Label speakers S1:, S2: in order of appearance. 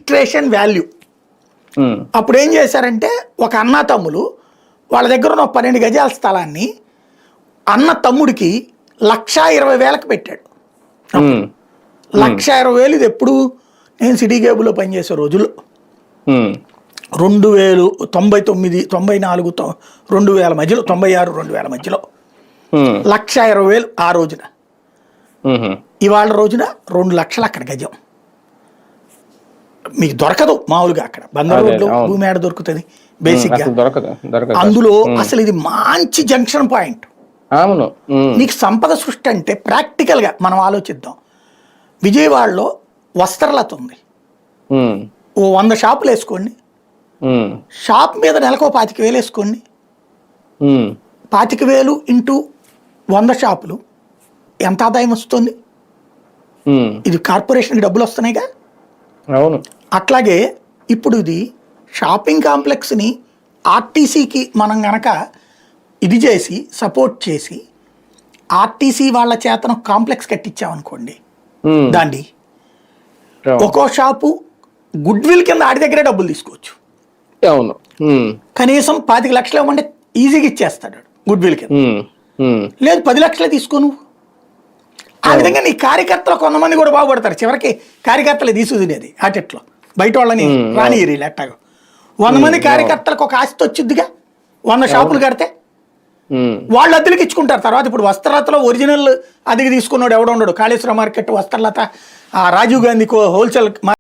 S1: Registration value. అప్పుడు ఏం చేశారంటే ఒక అన్న తమ్ములు వాళ్ళ దగ్గర ఉన్న 12 గజాల స్థలాన్ని అన్న తమ్ముడికి 1,20,000కి పెట్టాడు. 1,20,000 ఇది ఎప్పుడు నేను సిటీ కేబుల్లో పనిచేసే రోజుల్లో 2000, 99, 94, 2000 మధ్యలో, 96, 2000 మధ్యలో 1,20,000 ఆ రోజున. ఇవాళ రోజున 2 లక్షలు అక్కడ గజం. మీకు దొరకదు మామూలుగా అక్కడ బందర్ రోడ్లో భూమి ఏడ దొరుకుతుంది బేసిక్ గా. అందులో అసలు ఇది మంచి జంక్షన్ పాయింట్. నీకు సంపద సృష్టి అంటే ప్రాక్టికల్ గా మనం ఆలోచిద్దాం. విజయవాడలో వస్త్రలత ఉంది, ఓ 100 షాపులు వేసుకోండి, షాప్ మీద నెలకు 25,000 వేసుకోండి, 25,000 ఇంటూ 100 షాపులు ఎంత ఆదాయం వస్తుంది? ఇది కార్పొరేషన్కి డబ్బులు వస్తున్నాయిగా.
S2: అవును.
S1: అట్లాగే ఇప్పుడు ఇది షాపింగ్ కాంప్లెక్స్ని ఆర్టీసీకి మనం గనక ఇది చేసి సపోర్ట్ చేసి ఆర్టీసీ వాళ్ళ చేతను కాంప్లెక్స్ కట్టించామనుకోండి, దాండి ఒక్కో షాపు గుడ్ విల్ కింద ఆడి దగ్గరే డబ్బులు తీసుకోవచ్చు.
S2: అవును.
S1: కనీసం 25 లక్షలు ఇవ్వమంటే ఈజీగా ఇచ్చేస్తాడు గుడ్ విల్ కింద. లేదు 10 లక్షలే తీసుకో నువ్వు. ఆ విధంగా నీ కార్యకర్తలు కొంతమంది కూడా బాగుపడతారు. చివరికి కార్యకర్తలు తీసుకునేది ఆటెట్లో బయట వాళ్ళని రానియరు. ఎట్టాగో 100 మంది కార్యకర్తలకు ఒక ఆస్తి వచ్చిద్దిగా, 100 షాపులు కడితే వాళ్ళు అద్దెలకి ఇచ్చుకుంటారు. తర్వాత ఇప్పుడు వస్త్రలతలో ఒరిజినల్ అద్దెకి తీసుకున్నాడు ఎవడో ఉండడు. Kaleshwara market, Vastralatha, Rajiv Gandhi wholesale